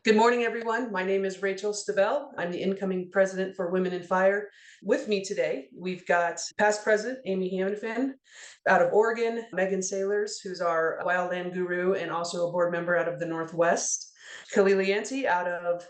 Good morning, everyone. My name is Rachel Stabell. I'm the incoming president for Women in Fire. With me today, we've got past president Amy Hamilton out of Oregon, Megan Sailors, who's our wildland guru and also a board member out of the Northwest, Khalili Yanti out of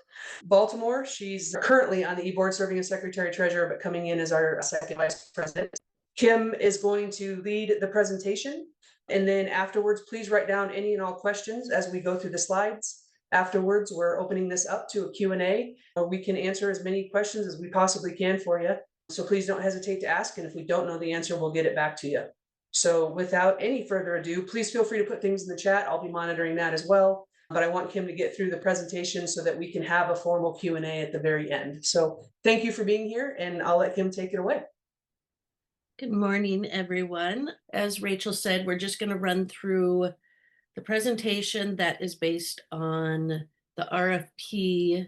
Baltimore. She's currently on the e-board serving as secretary treasurer, but coming in as our second vice president. Kim is going to lead the presentation. And then afterwards, please write down any and all questions as we go through the slides. Afterwards, we're opening this up to a Q&A where we can answer as many questions as we possibly can for you. So please don't hesitate to ask. And if we don't know the answer, we'll get it back to you. So without any further ado, please feel free to put things in the chat. I'll be monitoring that as well. But I want Kim to get through the presentation so that we can have a formal Q&A at the very end. So thank you for being here, and I'll let Kim take it away. Good morning, everyone. As Rachel said, we're just going to run through the presentation that is based on the RFP,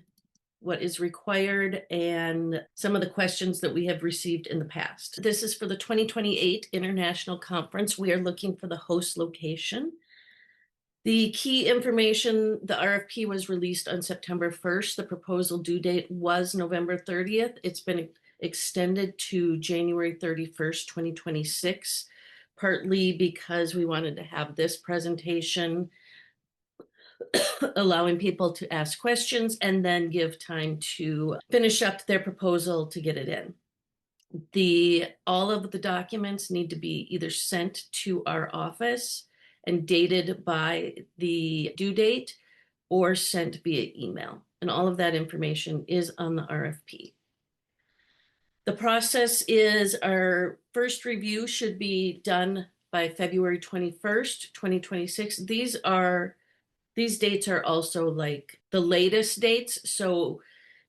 what is required, and some of the questions that we have received in the past. This is for the 2028 International Conference. We are looking for the host location. The key information, the RFP was released on September 1st. The proposal due date was November 30th. It's been extended to January 31st, 2026. Partly because we wanted to have this presentation, allowing people to ask questions and then give time to finish up their proposal to get it in. All of the documents need to be either sent to our office and dated by the due date or sent via email. And all of that information is on the RFP. The process is our first review should be done by February 21st, 2026. These dates are also like the latest dates. So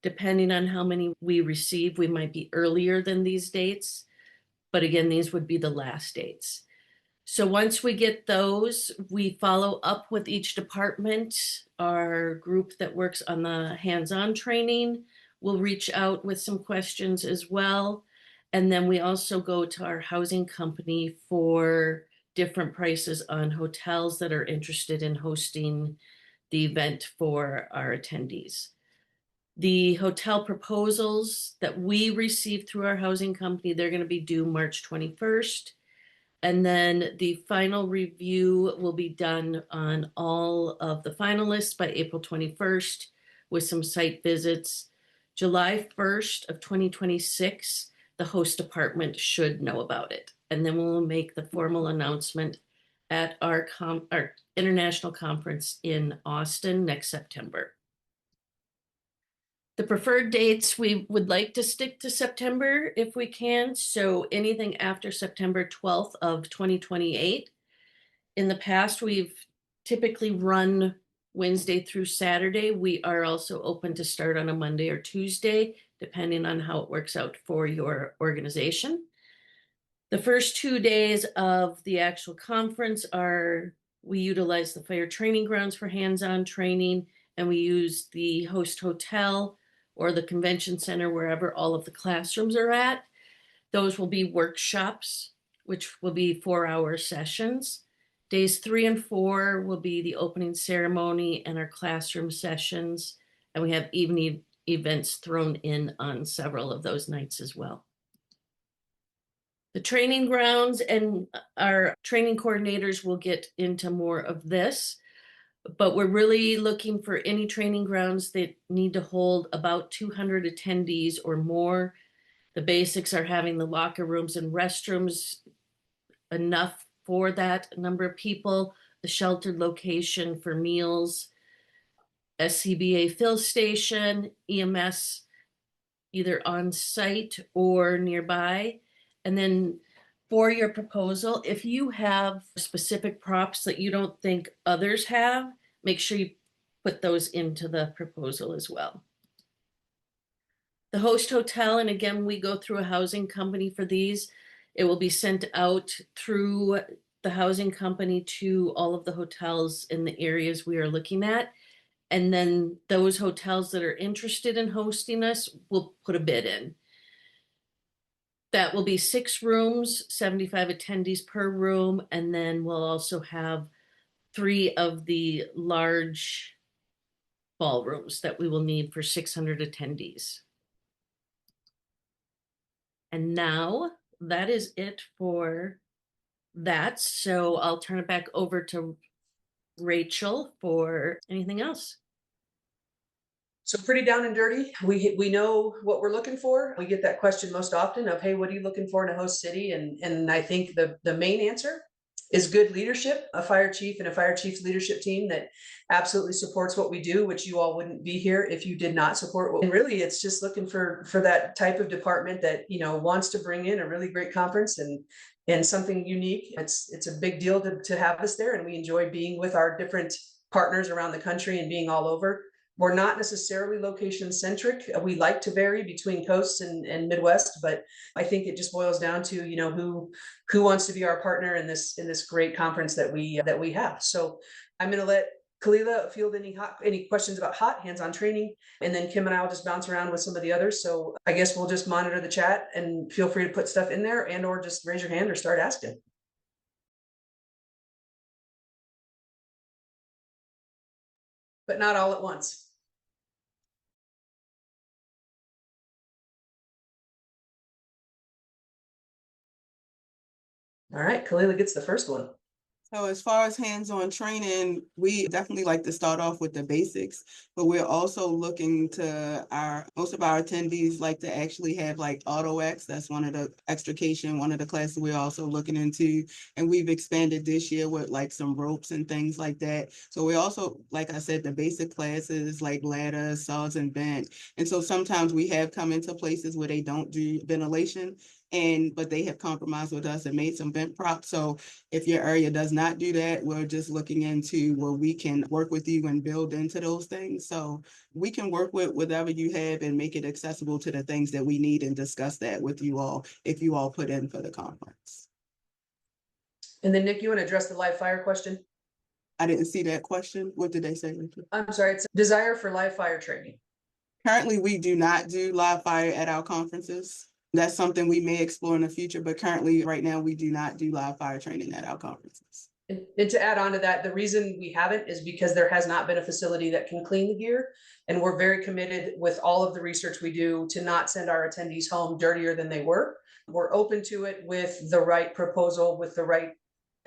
depending on how many we receive, we might be earlier than these dates. But again, these would be the last dates. So once we get those, we follow up with each department. Our group that works on the hands-on training will reach out with some questions as well. And then we also go to our housing company for different prices on hotels that are interested in hosting the event for our attendees. The hotel proposals that we receive through our housing company, they're going to be due March 21st. And then the final review will be done on all of the finalists by April 21st with some site visits. July 1st of 2026, the host department should know about it. And then we'll make the formal announcement at our international conference in Austin next September. The preferred dates, we would like to stick to September if we can. So anything after September 12th of 2028. In the past, we've typically run Wednesday through Saturday. We are also open to start on a Monday or Tuesday, depending on how it works out for your organization. The first 2 days of the actual conference we utilize the fire training grounds for hands-on training, and we use the host hotel or the convention center, wherever all of the classrooms are at. Those will be workshops, which will be 4-hour sessions. Days 3 and 4 will be the opening ceremony and our classroom sessions. And we have evening events thrown in on several of those nights as well. The training grounds and our training coordinators will get into more of this, but we're really looking for any training grounds that need to hold about 200 attendees or more. The basics are having the locker rooms and restrooms enough for that number of people, the sheltered location for meals, SCBA fill station, EMS either on site or nearby. And then for your proposal, if you have specific props that you don't think others have, make sure you put those into the proposal as well. The host hotel, and again, we go through a housing company for these. It will be sent out through the housing company to all of the hotels in the areas we are looking at. And then those hotels that are interested in hosting us will put a bid in. That will be 6 rooms, 75 attendees per room. And then we'll also have 3 of the large ballrooms that we will need for 600 attendees. And now that is it for that. So I'll turn it back over to Rachel for anything else. So pretty down and dirty. We know what we're looking for. We get that question most often of, hey, what are you looking for in a host city? And I think the main answer is good leadership, a fire chief and a fire chief's leadership team that absolutely supports what we do, which you all wouldn't be here if you did not support what. And really, it's just looking for that type of department that, you know, wants to bring in a really great conference and something unique. It's a big deal to have us there, and we enjoy being with our different partners around the country and being all over. We're not necessarily location centric. We like to vary between coasts and Midwest, but I think it just boils down to, you know, who wants to be our partner in this great conference that we have. So I'm going to let Kalila field any questions about hot hands-on training, and then Kim and I will just bounce around with some of the others. So I guess we'll just monitor the chat and feel free to put stuff in there and or just raise your hand or start asking. But not all at once. All right, Kalila gets the first one. So as far as hands-on training, we definitely like to start off with the basics, but we're also looking to most of our attendees like to actually have like AutoX. That's one of the extrication, one of the classes we're also looking into. And we've expanded this year with like some ropes and things like that. So we also, like I said, the basic classes like ladders, saws, and bent. And so sometimes we have come into places where they don't do ventilation, but they have compromised with us and made some vent props. So if your area does not do that, we're just looking into where we can work with you and build into those things. So we can work with whatever you have and make it accessible to the things that we need and discuss that with you all if you all put in for the conference. And then Nick, you want to address the live fire question? I didn't see that question. What did they say? I'm sorry, it's a desire for live fire training. Currently, we do not do live fire at our conferences. That's something we may explore in the future, but currently, right now, we do not do live fire training at our conferences. And to add on to that, the reason we haven't is because there has not been a facility that can clean the gear. And we're very committed with all of the research we do to not send our attendees home dirtier than they were. We're open to it with the right proposal, with the right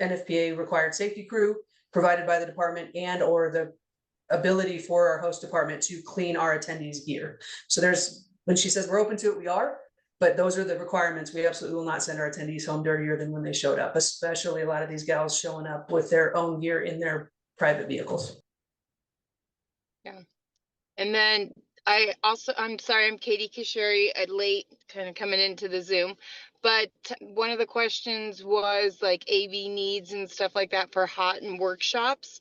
NFPA required safety crew provided by the department and or the ability for our host department to clean our attendees' gear. So when she says we're open to it, we are. But those are the requirements. We absolutely will not send our attendees home dirtier than when they showed up, especially a lot of these gals showing up with their own gear in their private vehicles. Yeah. And then I'm sorry, I'm Katie Kisheri, late kind of coming into the Zoom, but one of the questions was like AV needs and stuff like that for hot and workshops.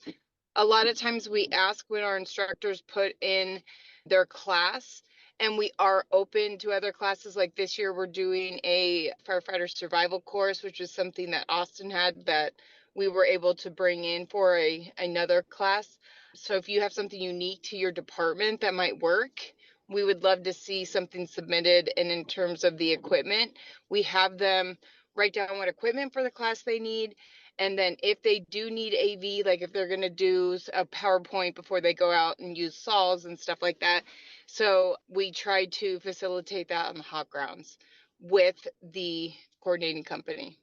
A lot of times we ask when our instructors put in their class, and we are open to other classes. Like this year, we're doing a firefighter survival course, which is something that Austin had that we were able to bring in for another class. So if you have something unique to your department that might work, we would love to see something submitted. And in terms of the equipment, we have them write down what equipment for the class they need. And then if they do need AV, like if they're going to do a PowerPoint before they go out and use saws and stuff like that. So we try to facilitate that on the hot grounds with the coordinating company.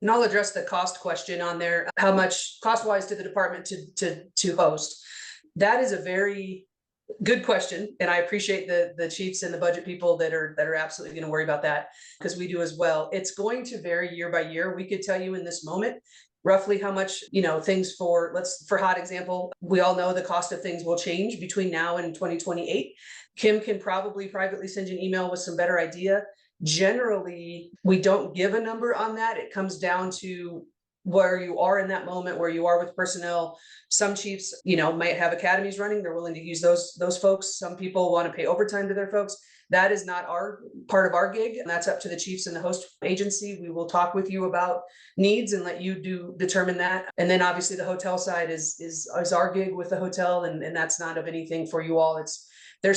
And I'll address the cost question on there. How much cost-wise to the department to host? That is a very good question, and I appreciate the chiefs and the budget people that are absolutely going to worry about that, because we do as well. It's going to vary year by year. We could tell you in this moment roughly how much, things for hot example, we all know the cost of things will change between now and 2028. Kim can probably privately send you an email with some better idea. Generally, we don't give a number on that. It comes down to where you are in that moment, where you are with personnel. Some chiefs, might have academies running. They're willing to use those folks. Some people want to pay overtime to their folks. That is not our part of our gig, and that's up to the chiefs and the host agency. We will talk with you about needs and let you determine that. And then obviously the hotel side is our gig with the hotel, and that's not of anything for you all. There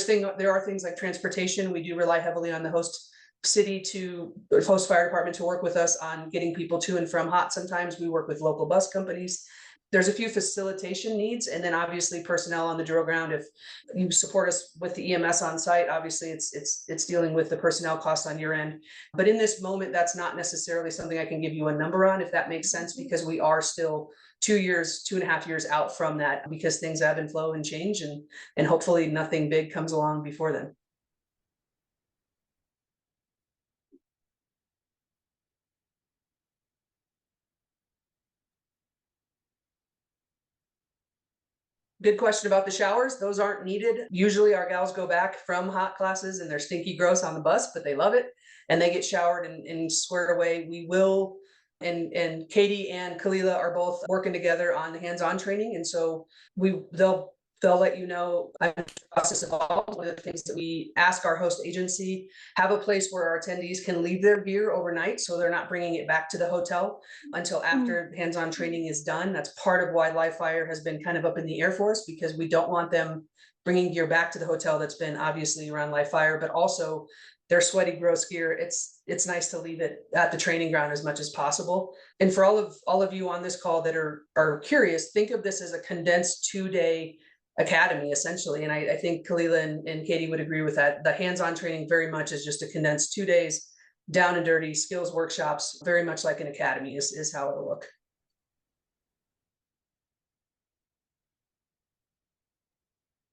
are things like transportation. We do rely heavily on the host fire department to work with us on getting people to and from hot. Sometimes we work with local bus companies. there's a few facilitation needs, and then obviously personnel on the drill ground. If you support us with the EMS on site, obviously it's dealing with the personnel costs on your end. But in this moment, that's not necessarily something I can give you a number on, if that makes sense, because we are still 2.5 years out from that, because things ebb and flow and change, and hopefully nothing big comes along before then. Good question about the showers. Those aren't needed. Usually our gals go back from hot classes and they're stinky gross on the bus, but they love it and they get showered and squared away. We will, and Katie and Kalila are both working together on the hands-on training. And so they'll let you know the process involved. One of the things that we ask our host agency, have a place where our attendees can leave their gear overnight, so they're not bringing it back to the hotel until after hands-on training is done. That's part of why live fire has been kind of up in the air for us, because we don't want them bringing gear back to the hotel that's been obviously around live fire, but also their sweaty, gross gear. It's nice to leave it at the training ground as much as possible. And for all of you on this call that are curious, think of this as a condensed 2-day academy, essentially. And I think Kalila and Katie would agree with that. The hands-on training very much is just a condensed 2 days, down and dirty skills workshops, very much like an academy is how it'll look.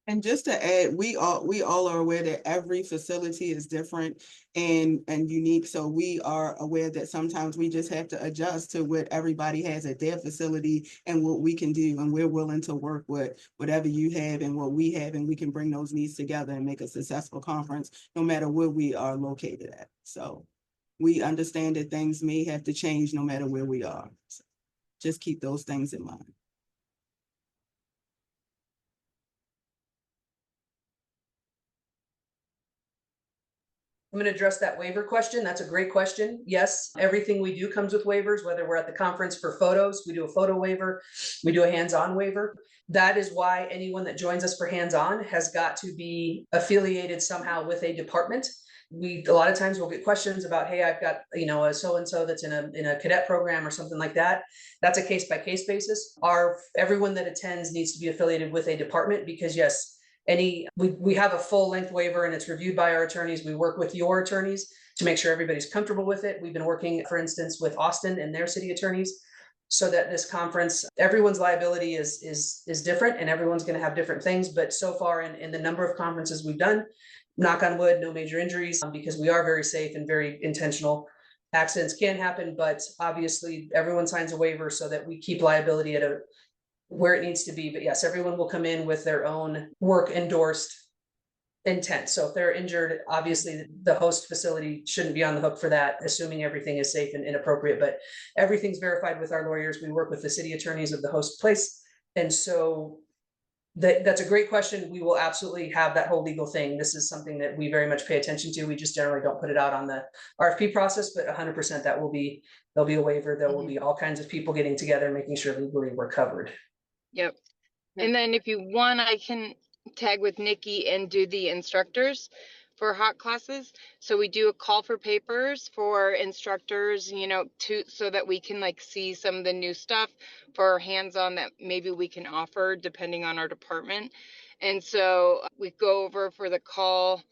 And just to add, we all are aware that every facility is different and unique. So we are aware that sometimes we just have to adjust to what everybody has at their facility and what we can do. And we're willing to work with whatever you have and what we have, and we can bring those needs together and make a successful conference, no matter where we are located at. So we understand that things may have to change no matter where we are. So just keep those things in mind. I'm going to address that waiver question. That's a great question. Yes, everything we do comes with waivers, whether we're at the conference for photos, we do a photo waiver, we do a hands-on waiver. That is why anyone that joins us for hands-on has got to be affiliated somehow with a department. A lot of times we'll get questions about, hey, I've got, a so-and-so that's in a cadet program or something like that. That's a case-by-case basis. Everyone that attends needs to be affiliated with a department, because yes, we have a full length waiver and it's reviewed by our attorneys. We work with your attorneys to make sure everybody's comfortable with it. We've been working, for instance, with Austin and their city attorneys, so that this conference, everyone's liability is different and everyone's going to have different things. But so far in the number of conferences we've done, knock on wood, no major injuries, because we are very safe and very intentional. Accidents can happen, but obviously everyone signs a waiver so that we keep liability at where it needs to be. But yes, everyone will come in with their own work endorsed intent. So if they're injured, obviously the host facility shouldn't be on the hook for that, assuming everything is safe and appropriate. But everything's verified with our lawyers. We work with the city attorneys of the host place. And so that's a great question. We will absolutely have that whole legal thing. This is something that we very much pay attention to. We just generally don't put it out on the RFP process, but 100% there'll be a waiver. There will be all kinds of people getting together and making sure legally we're covered. Yep. And then if you want, I can tag with Nikki and do the instructors for hot classes. So we do a call for papers for instructors, so that we can see some of the new stuff for hands-on that maybe we can offer depending on our department. And so we go over for the call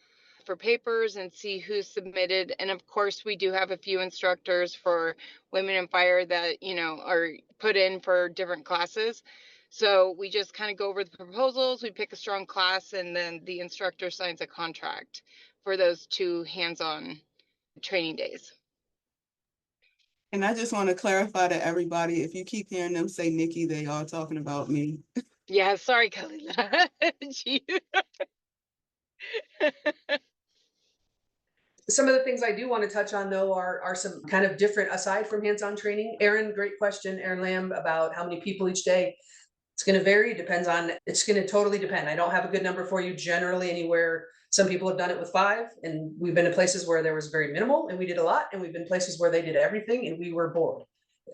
for papers and see who's submitted. And of course, we do have a few instructors for Women in Fire that, are put in for different classes. So we just kind of go over the proposals, we pick a strong class, and then the instructor signs a contract for those 2 hands-on training days. And I just want to clarify to everybody, if you keep hearing them say Nikki, they are talking about me. Yeah, sorry, Kalila. Some of the things I do want to touch on, though, are some kind of different, aside from hands-on training. Aaron, great question, Aaron Lamb, about how many people each day. It's going to vary, it's going to totally depend. I don't have a good number for you. Generally anywhere, some people have done it with 5, and we've been to places where there was very minimal and we did a lot, and we've been places where they did everything and we were bored,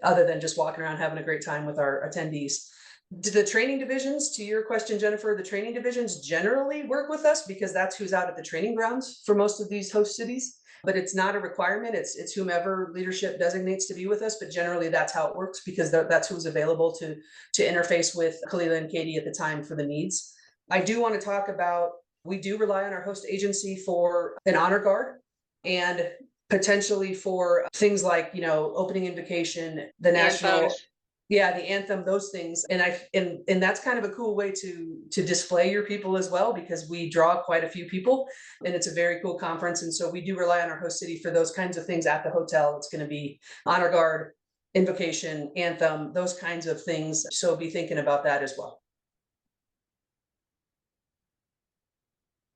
other than just walking around having a great time with our attendees. The training divisions, to your question, Jennifer, the training divisions generally work with us because that's who's out at the training grounds for most of these host cities. but it's not a requirement. It's whomever leadership designates to be with us, but generally that's how it works because that's who's available to interface with Kalila and Katie at the time for the needs. I do want to talk about, we do rely on our host agency for an honor guard and potentially for things like, opening invocation, the national, Anthems. yeah, the anthem, those things. And that's kind of a cool way to display your people as well, because we draw quite a few people and it's a very cool conference. And so we do rely on our host city for those kinds of things at the hotel. It's going to be honor guard, invocation, anthem, those kinds of things. So be thinking about that as well.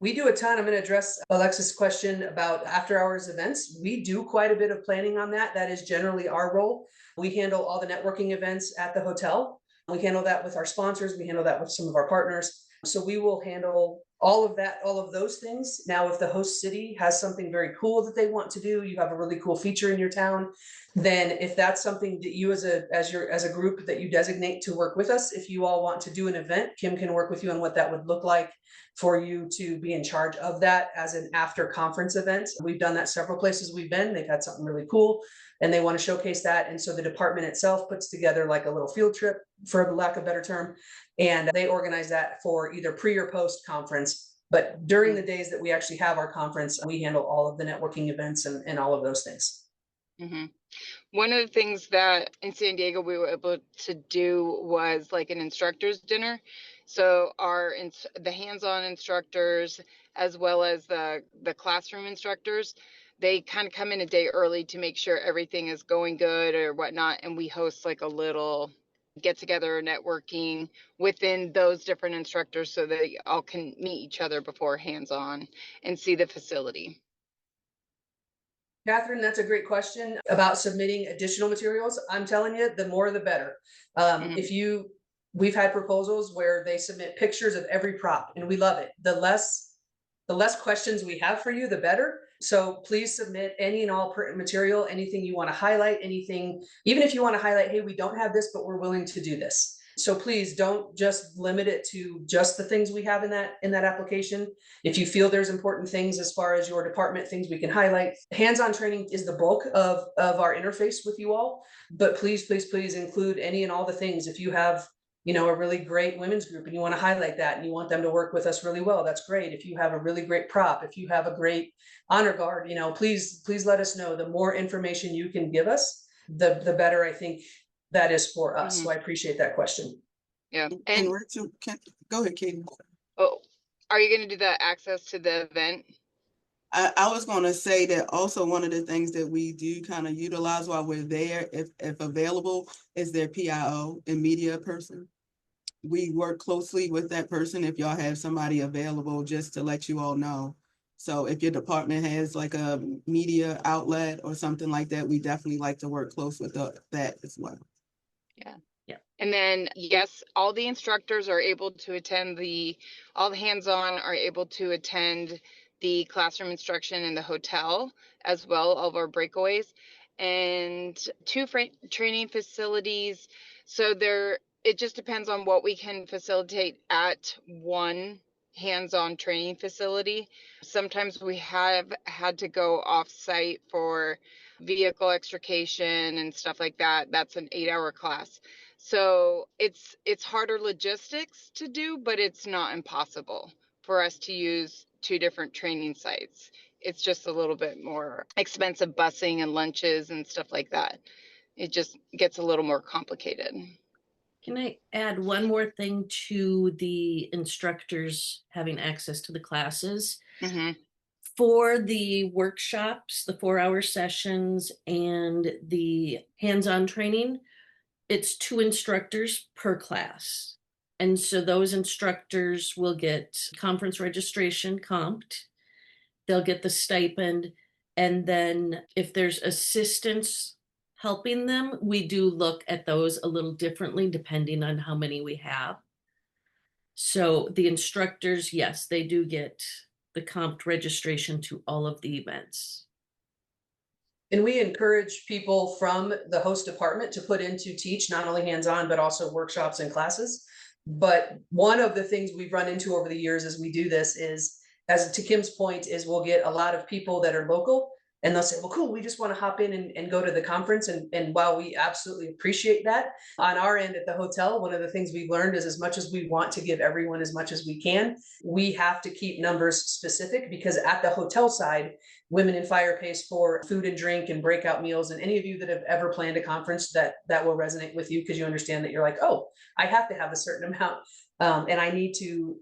We do a ton. I'm going to address Alexis' question about after hours events. We do quite a bit of planning on that. That is generally our role. We handle all the networking events at the hotel. We handle that with our sponsors. We handle that with some of our partners. So we will handle all of that, all of those things. Now, if the host city has something very cool that they want to do, you have a really cool feature in your town, then if that's something that you as a group that you designate to work with us, if you all want to do an event, Kim can work with you on what that would look like for you to be in charge of that as an after conference event. We've done that several places we've been. They've had something really cool and they want to showcase that. And so the department itself puts together like a little field trip, for lack of a better term, and they organize that for either pre or post conference. But during the days that we actually have our conference, we handle all of the networking events and all of those things. Mm-hmm. One of the things that in San Diego we were able to do was like an instructor's dinner. So the hands-on instructors as well as the classroom instructors, they kind of come in a day early to make sure everything is going good or whatnot. And we host like a little get together networking within those different instructors so they all can meet each other before hands-on and see the facility. Catherine, that's a great question about submitting additional materials. I'm telling you, the more the better. We've had proposals where they submit pictures of every prop and we love it. The less questions we have for you, the better. So please submit any and all pertinent material, anything you want to highlight, anything, even if you want to highlight, hey, we don't have this, but we're willing to do this. So please don't just limit it to just the things we have in that application. If you feel there's important things as far as your department, things we can highlight. Hands-on training is the bulk of our interface with you all, but please, please, please include any and all the things. If you have a really great women's group and you want to highlight that and you want them to work with us really well, that's great. If you have a really great prop, if you have a great honor guard, please let us know. The more information you can give us, the better I think that is for us. So I appreciate that question. Yeah. And Rachel, go ahead, Katie. Oh, are you going to do the access to the event? I was going to say that also one of the things that we do kind of utilize while we're there, if available, is their PIO and media person. We work closely with that person if y'all have somebody available, just to let you all know. So if your department has like a media outlet or something like that, we definitely like to work close with that as well. Yeah. Yeah. And then, yes, all the instructors are able to attend all the hands-on are able to attend the classroom instruction in the hotel as well, all of our breakaways, and 2 training facilities. So it just depends on what we can facilitate at one hands-on training facility. Sometimes we have had to go off-site for vehicle extrication and stuff like that. That's an 8-hour class. So it's harder logistics to do, but it's not impossible for us to use 2 different training sites. It's just a little bit more expensive busing and lunches and stuff like that. It just gets a little more complicated. Can I add one more thing to the instructors having access to the classes? Mm-hmm. For the workshops, the 4-hour sessions, and the hands-on training, it's 2 instructors per class. And so those instructors will get conference registration comped. They'll get the stipend. And then if there's assistance helping them, we do look at those a little differently depending on how many we have. So the instructors, yes, they do get the comped registration to all of the events. And we encourage people from the host department to put in to teach not only hands-on, but also workshops and classes. But one of the things we've run into over the years as we do this is, as to Kim's point, is we'll get a lot of people that are local and they'll say, well, cool, we just want to hop in and go to the conference. And while we absolutely appreciate that, on our end at the hotel, one of the things we've learned is as much as we want to give everyone as much as we can, we have to keep numbers specific, because at the hotel side, Women in Fire pays for food and drink and breakout meals. And any of you that have ever planned a conference, that will resonate with you, because you understand that you're like, oh, I have to have a certain amount. And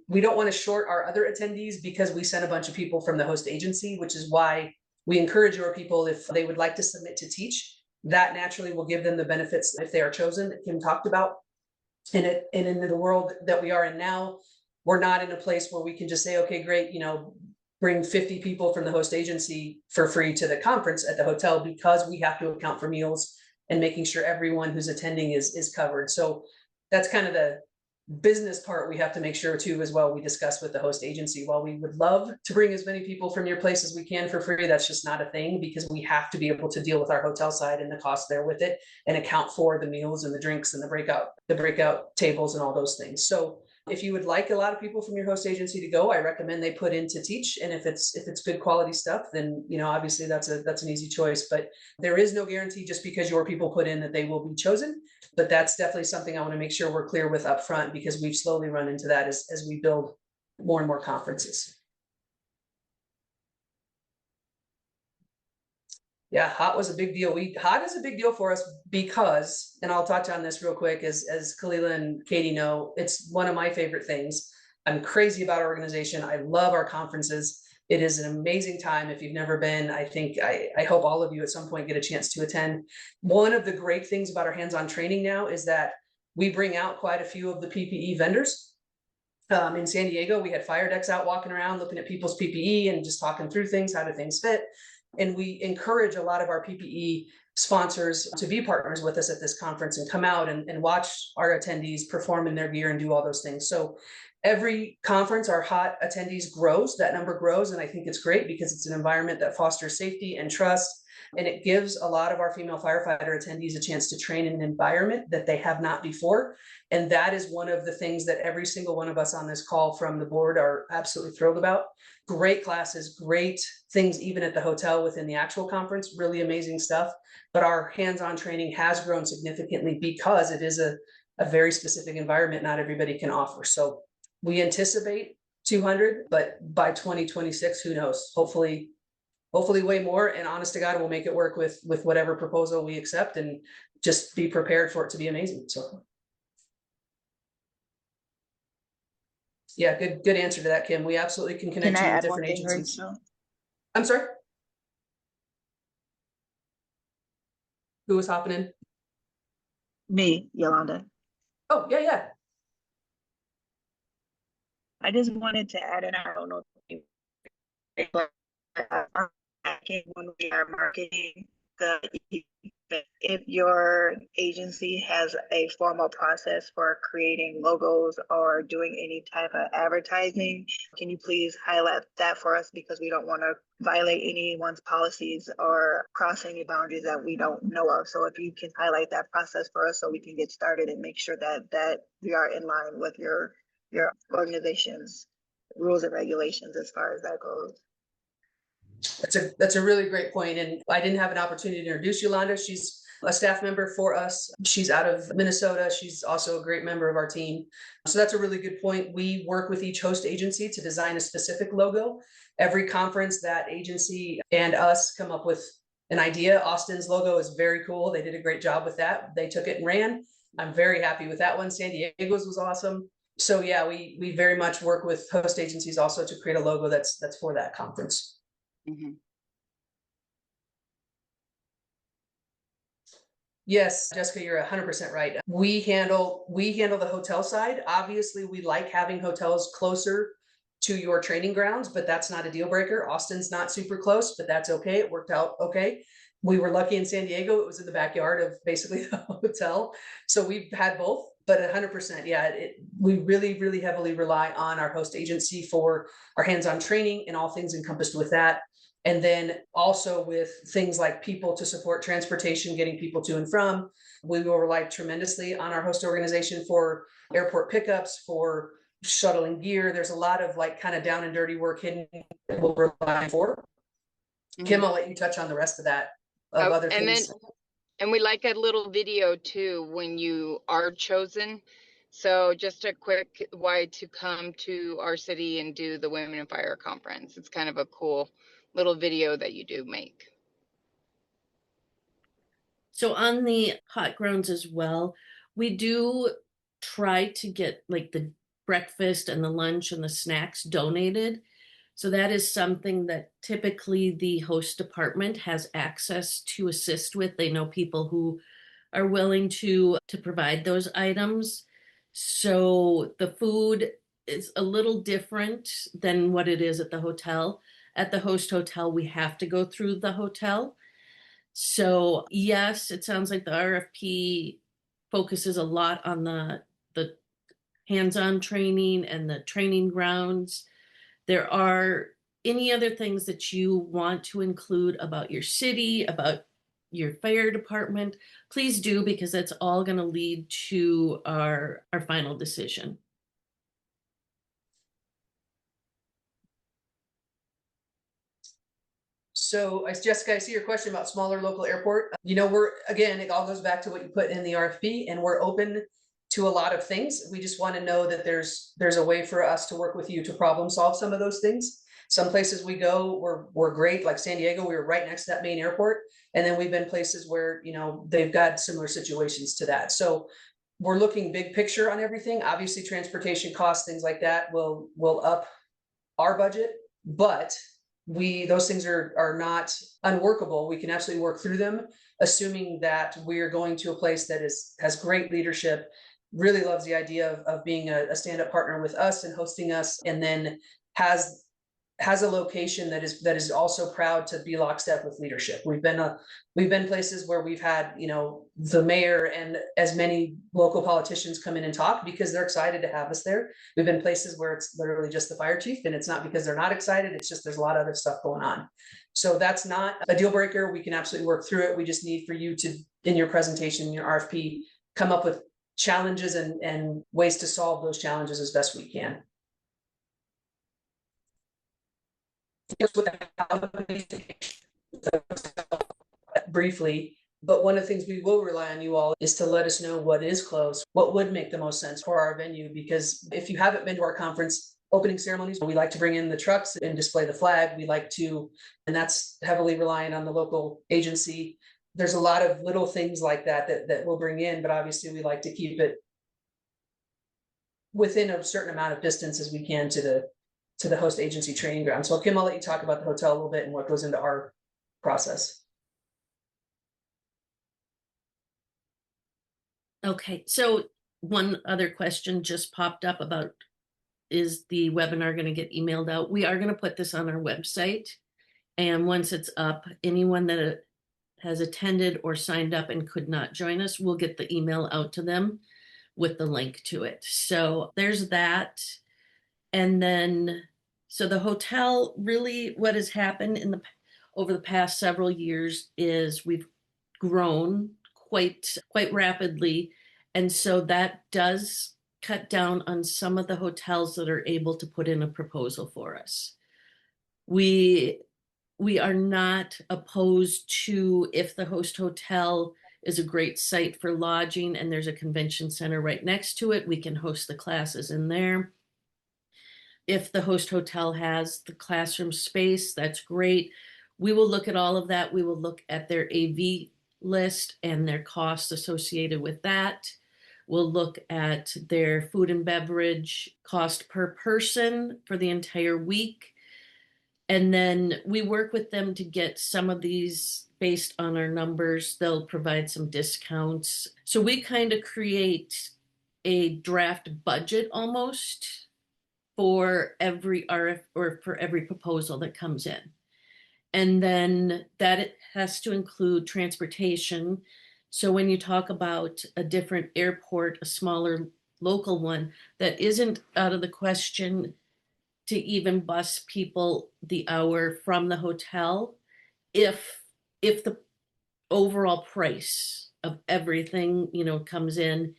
we don't want to short our other attendees because we sent a bunch of people from the host agency, which is why we encourage your people, if they would like to submit to teach, that naturally will give them the benefits if they are chosen, that Kim talked about. And in the world that we are in now, we're not in a place where we can just say, okay, great, bring 50 people from the host agency for free to the conference at the hotel, because we have to account for meals and making sure everyone who's attending is covered. So that's kind of the business part we have to make sure too as well, we discuss with the host agency. While we would love to bring as many people from your place as we can for free, that's just not a thing, because we have to be able to deal with our hotel side and the cost there with it, and account for the meals and the drinks and the breakout tables and all those things. So if you would like a lot of people from your host agency to go, I recommend they put in to teach. And if it's good quality stuff, then obviously that's an easy choice. But there is no guarantee just because your people put in that they will be chosen. But that's definitely something I want to make sure we're clear with up front, because we've slowly run into that as we build more and more conferences. Yeah, hot was a big deal. Hot is a big deal for us because, and I'll touch on this real quick, as Kalila and Katie know, it's one of my favorite things. I'm crazy about our organization. I love our conferences. It is an amazing time. If you've never been, I hope all of you at some point get a chance to attend. One of the great things about our hands-on training now is that we bring out quite a few of the PPE vendors. In San Diego, we had fire decks out walking around looking at people's PPE and just talking through things, how do things fit. And we encourage a lot of our PPE sponsors to be partners with us at this conference and come out and watch our attendees perform in their gear and do all those things. So every conference, our hot attendees grows, that number grows. And I think it's great because it's an environment that fosters safety and trust. And it gives a lot of our female firefighter attendees a chance to train in an environment that they have not before. And that is one of the things that every single one of us on this call from the board are absolutely thrilled about. Great classes, great things, even at the hotel within the actual conference, really amazing stuff. But our hands-on training has grown significantly because it is a very specific environment not everybody can offer. So we anticipate 200, but by 2026, who knows? Hopefully way more. And honest to God, we'll make it work with whatever proposal we accept, and just be prepared for it to be amazing. So yeah, good answer to that, Kim. We absolutely can connect you with different agencies. I'm sorry? Who was hopping in? Me, Yolanda. Oh, yeah. I just wanted to add, and I don't know but when we are marketing the event, if your agency has a formal process for creating logos or doing any type of advertising, can you please highlight that for us, because we don't want to violate anyone's policies or cross any boundaries that we don't know of. So if you can highlight that process for us so we can get started and make sure that we are in line with your organization's rules and regulations as far as that goes. That's a really great point. And I didn't have an opportunity to introduce Yolanda. She's a staff member for us. She's out of Minnesota. She's also a great member of our team. So that's a really good point. We work with each host agency to design a specific logo. Every conference, that agency and us come up with an idea. Austin's logo is very cool. They did a great job with that. They took it and ran. I'm very happy with that one. San Diego's was awesome. So yeah, we very much work with host agencies also to create a logo that's for that conference. Mm-hmm. Yes, Jessica, you're 100% right. We handle the hotel side. Obviously, we like having hotels closer to your training grounds, but that's not a deal breaker. Austin's not super close, but that's okay. It worked out okay. We were lucky in San Diego. It was in the backyard of basically the hotel. So we've had both, but 100%. Yeah, we really, really heavily rely on our host agency for our hands-on training and all things encompassed with that. And then also with things like people to support transportation, getting people to and from. We will rely tremendously on our host organization for airport pickups, for shuttling gear. There's a lot of like kind of down and dirty work hidden that we'll rely for. Kim, I'll let you touch on the rest of that, of Oh, other and then, things. and we like a little video too when you are chosen. So just a quick why to come to our city and do the Women in Fire conference. It's kind of a cool little video that you do make. So on the hot grounds as well, we do try to get like the breakfast and the lunch and the snacks donated. So that is something that typically the host department has access to assist with. They know people who are willing to provide those items. So the food is a little different than what it is at the hotel. At the host hotel, we have to go through the hotel. So yes, it sounds like the RFP focuses a lot on the hands-on training and the training grounds. There are any other things that you want to include about your city, about your fire department, please do, because that's all going to lead to our final decision. So, Jessica, I see your question about smaller local airport. You know, again, it all goes back to what you put in the RFP, and we're open to a lot of things. We just want to know that there's a way for us to work with you to problem solve some of those things. Some places we go, we're great, like San Diego, we were right next to that main airport. And then we've been places where, you know, they've got similar situations to that. So we're looking big picture on everything. Obviously, transportation costs, things like that will up our budget, but those things are not unworkable. We can absolutely work through them, assuming that we're going to a place that has great leadership, really loves the idea of being a stand-up partner with us and hosting us, and then has a location that is also proud to be lockstep with leadership. We've been places where we've had, you know, the mayor and as many local politicians come in and talk because they're excited to have us there. We've been places where it's literally just the fire chief, and it's not because they're not excited, it's just there's a lot of other stuff going on. So that's not a deal breaker. We can absolutely work through it. We just need for you to, in your presentation, your RFP, come up with challenges and ways to solve those challenges as best we can. Briefly, but one of the things we will rely on you all is to let us know what is close, what would make the most sense for our venue. Because if you haven't been to our conference opening ceremonies, we like to bring in the trucks and display the flag. We like to, and that's heavily reliant on the local agency. There's a lot of little things like that we'll bring in, but obviously we like to keep it within a certain amount of distance as we can to the host agency training ground. So Kim, I'll let you talk about the hotel a little bit and what goes into our process. Okay, so one other question just popped up about, is the webinar going to get emailed out? We are going to put this on our website, and once it's up, anyone that has attended or signed up and could not join us, we'll get the email out to them with the link to it. So there's that. And then, so the hotel, really what has happened over the past several years is we've grown quite rapidly. And so that does cut down on some of the hotels that are able to put in a proposal for us. We are not opposed to, if the host hotel is a great site for lodging and there's a convention center right next to it, we can host the classes in there. If the host hotel has the classroom space, that's great. We will look at all of that. We will look at their AV list and their costs associated with that. We'll look at their food and beverage cost per person for the entire week. And then we work with them to get some of these based on our numbers. They'll provide some discounts. So we kind of create a draft budget almost for every RF or for every proposal that comes in. And then that it has to include transportation. So when you talk about a different airport, a smaller local one, that isn't out of the question to even bus people the hour from the hotel if the overall price of everything, you know, comes in,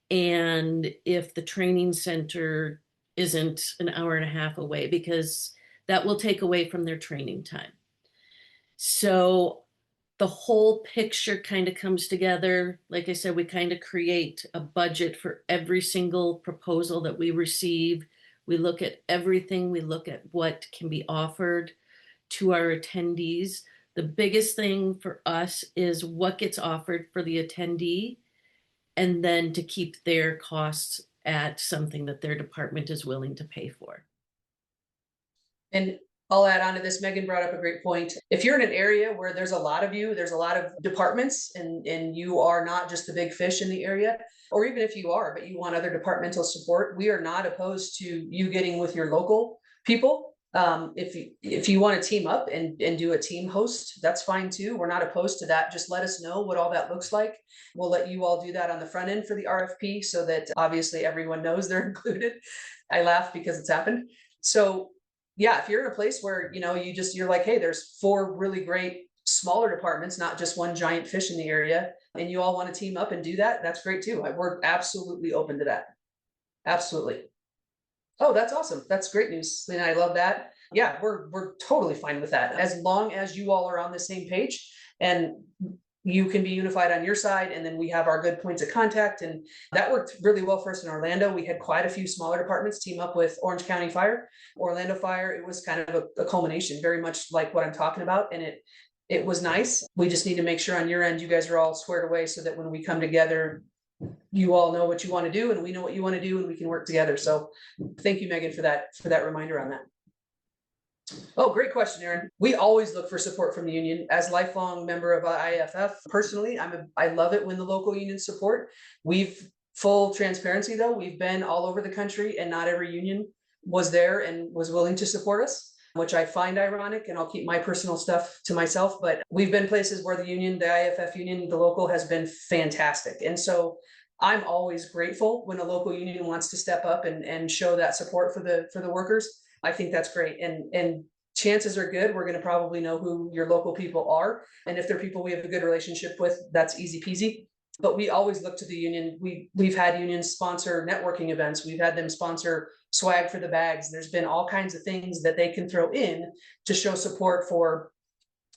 and if the training center isn't an hour and a half away, because that will take away from their training time. So the whole picture kind of comes together. Like I said, we kind of create a budget for every single proposal that we receive. We look at everything. We look at what can be offered to our attendees. The biggest thing for us is what gets offered for the attendee, and then to keep their costs at something that their department is willing to pay for. And I'll add on to this. Megan brought up a great point. If you're in an area where there's a lot of you, there's a lot of departments, and you are not just the big fish in the area, or even if you are, but you want other departmental support, we are not opposed to you getting with your local people. If you want to team up and do a team host, that's fine too. We're not opposed to that. Just let us know what all that looks like. We'll let you all do that on the front end for the RFP so that obviously everyone knows they're included. I laugh because it's happened. So yeah, if you're in a place where, you're like, hey, there's 4 really great smaller departments, not just one giant fish in the area, and you all want to team up and do that, that's great too. We're absolutely open to that. Absolutely. Oh, that's awesome. That's great news, Lena. I love that. Yeah, we're totally fine with that. As long as you all are on the same page and you can be unified on your side, and then we have our good points of contact. And that worked really well for us in Orlando. We had quite a few smaller departments team up with Orange County Fire, Orlando Fire. It was kind of a culmination, very much like what I'm talking about. And it was nice. We just need to make sure on your end, you guys are all squared away so that when we come together, you all know what you want to do and we know what you want to do and we can work together. So thank you, Megan, for that reminder on that. Oh, great question, Erin. We always look for support from the union. As lifelong member of IAFF, personally, I love it when the local unions support. Full transparency though, we've been all over the country and not every union was there and was willing to support us, which I find ironic, and I'll keep my personal stuff to myself. But we've been places where the union, the IAFF union, the local has been fantastic. And so I'm always grateful when a local union wants to step up and show that support for the workers. I think that's great. And chances are good, we're going to probably know who your local people are. And if they're people we have a good relationship with, that's easy peasy. But we always look to the union. We've had unions sponsor networking events. We've had them sponsor swag for the bags. There's been all kinds of things that they can throw in to show support for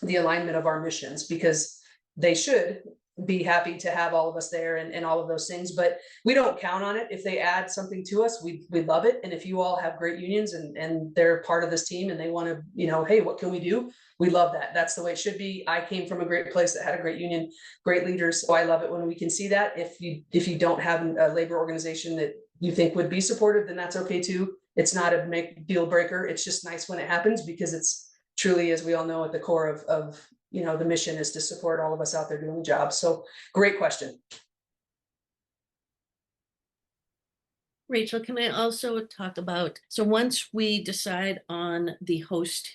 the alignment of our missions, because they should be happy to have all of us there and all of those things. But we don't count on it. If they add something to us, we love it. And if you all have great unions and they're part of this team and they want to, hey, what can we do? We love that. That's the way it should be. I came from a great place that had a great union, great leaders. So I love it when we can see that. If you don't have a labor organization that you think would be supportive, then that's okay too. It's not a deal breaker. It's just nice when it happens, because it's truly, as we all know, at the core of the mission is to support all of us out there doing the job. So great question. Rachel, can I also talk about, so once we decide on the host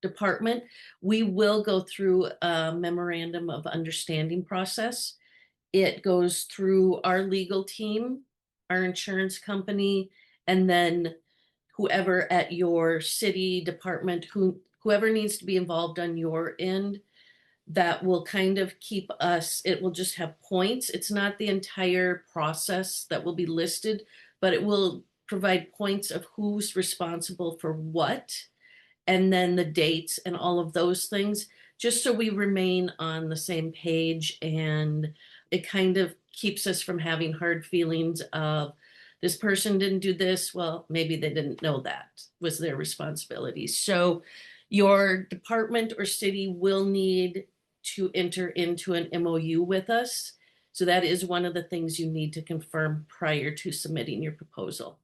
department, we will go through a memorandum of understanding process. It goes through our legal team, our insurance company, and then whoever at your city department, whoever needs to be involved on your end, that will kind of keep us, it will just have points. It's not the entire process that will be listed, but it will provide points of who's responsible for what, and then the dates and all of those things, just so we remain on the same page. And it kind of keeps us from having hard feelings of, this person didn't do this. Well, maybe they didn't know that was their responsibility. So your department or city will need to enter into an MOU with us. So that is one of the things you need to confirm prior to submitting your proposal.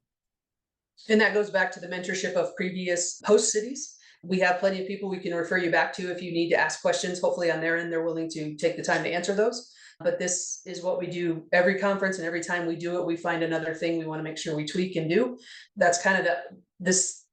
And that goes back to the mentorship of previous host cities. We have plenty of people we can refer you back to if you need to ask questions. Hopefully on their end, they're willing to take the time to answer those. But this is what we do every conference, and every time we do it, we find another thing we want to make sure we tweak and do. That's kind of this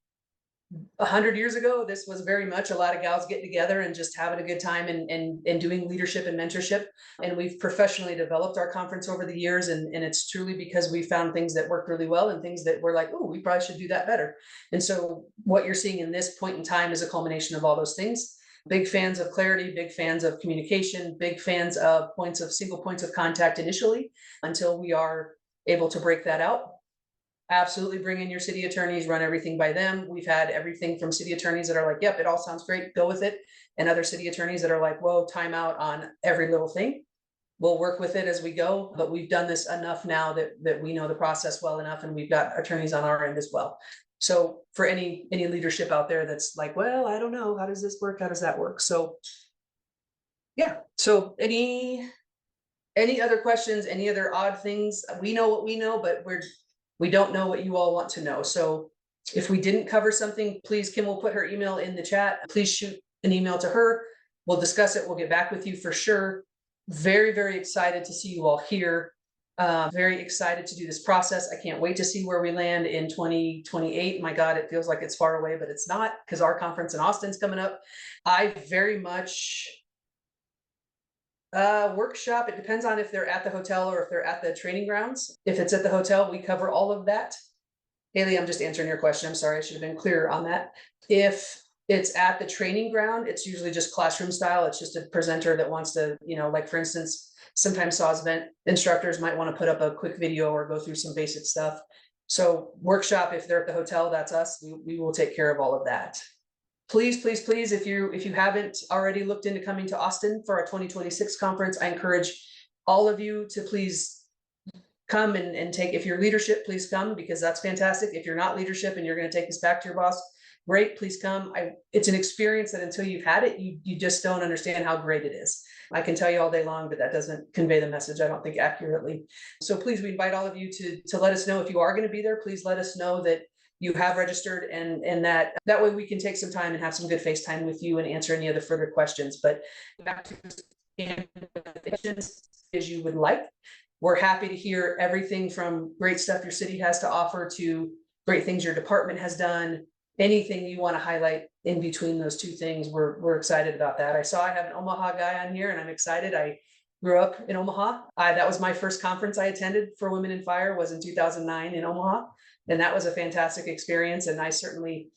100 years ago, this was very much a lot of gals getting together and just having a good time and doing leadership and mentorship. And we've professionally developed our conference over the years. And it's truly because we found things that worked really well and things that were like, oh, we probably should do that better. And so what you're seeing in this point in time is a culmination of all those things. Big fans of clarity, big fans of communication, big fans of single points of contact initially, until we are able to break that out. absolutely bring in your city attorneys, run everything by them. We've had everything from city attorneys that are like, yep, it all sounds great, go with it. And other city attorneys that are like, whoa, time out on every little thing. We'll work with it as we go, but we've done this enough now that we know the process well enough, and we've got attorneys on our end as well. So for any leadership out there that's like, well, I don't know, how does this work? How does that work? So yeah, so any other questions, any other odd things? We know what we know, but we don't know what you all want to know. So if we didn't cover something, please, Kim will put her email in the chat. Please shoot an email to her. We'll discuss it. We'll get back with you for sure. Very, very excited to see you all here. Very excited to do this process. I can't wait to see where we land in 2028. My God, it feels like it's far away, but it's not, because our conference in Austin's coming up. I very much workshop, it depends on if they're at the hotel or if they're at the training grounds. If it's at the hotel, we cover all of that. Haley, I'm just answering your question. I'm sorry, I should have been clearer on that. If it's at the training ground, it's usually just classroom style. It's just a presenter that wants to, like for instance, sometimes SAW event instructors might want to put up a quick video or go through some basic stuff. So workshop, if they're at the hotel, that's us. We will take care of all of that. Please, please, please, if you haven't already looked into coming to Austin for our 2026 conference, I encourage all of you to please come and take, if you're leadership, please come, because that's fantastic. If you're not leadership and you're going to take this back to your boss, great, please come. It's an experience that until you've had it, you just don't understand how great it is. I can tell you all day long, but that doesn't convey the message, I don't think, accurately. So please, we invite all of you to let us know if you are going to be there. Please let us know that you have registered, and that way we can take some time and have some good FaceTime with you and answer any other further questions. But back to as you would like. We're happy to hear everything from great stuff your city has to offer to great things your department has done. Anything you want to highlight in between those two things, we're excited about that. I saw I have an Omaha guy on here, and I'm excited. I grew up in Omaha. That was my first conference I attended for Women in Fire, was in 2009 in Omaha. And that was a fantastic experience. And I certainly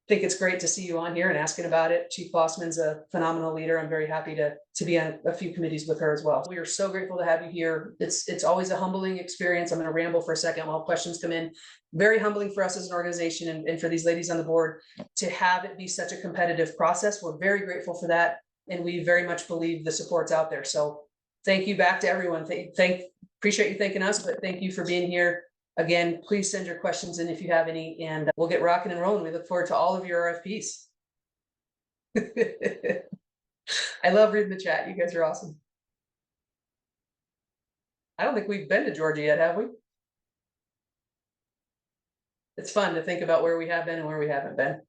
think it's great to see you on here and asking about it. Chief Bossman's a phenomenal leader. I'm very happy to be on a few committees with her as well. We are so grateful to have you here. It's always a humbling experience. I'm going to ramble for a second while questions come in. Very humbling for us as an organization and for these ladies on the board to have it be such a competitive process. We're very grateful for that. And we very much believe the support's out there. So thank you back to everyone. Appreciate you thanking us, but thank you for being here. Again, please send your questions in if you have any, and we'll get rocking and rolling. We look forward to all of your RFPs. I love reading the chat. You guys are awesome. I don't think we've been to Georgia yet, have we? It's fun to think about where we have been and where we haven't been.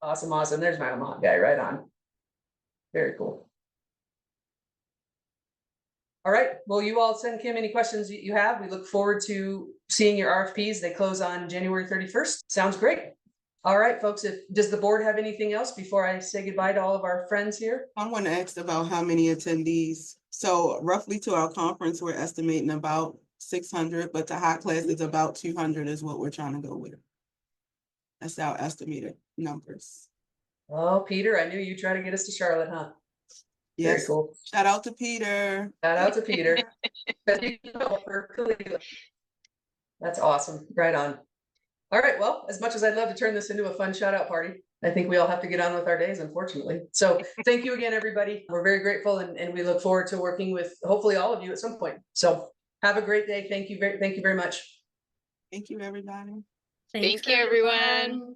Awesome. There's my Omaha guy, right on. Very cool. All right, well, you all send Kim any questions you have. We look forward to seeing your RFPs. They close on January 31st. Sounds great. All right, folks, does the board have anything else before I say goodbye to all of our friends here? I want to ask about how many attendees. So roughly to our conference, we're estimating about 600, but the high class is about 200 is what we're trying to go with. That's our estimated numbers. Oh, Peter, I knew you tried to get us to Charlotte, huh? Yes. Very cool. Shout out to Peter. Shout out to Peter. That's awesome. Right on. All right. Well, as much as I'd love to turn this into a fun shout out party, I think we all have to get on with our days, unfortunately. So thank you again, everybody. We're very grateful, and we look forward to working with hopefully all of you at some point. So have a great day. Thank you very much. Thank you, everybody. Thank you, everyone.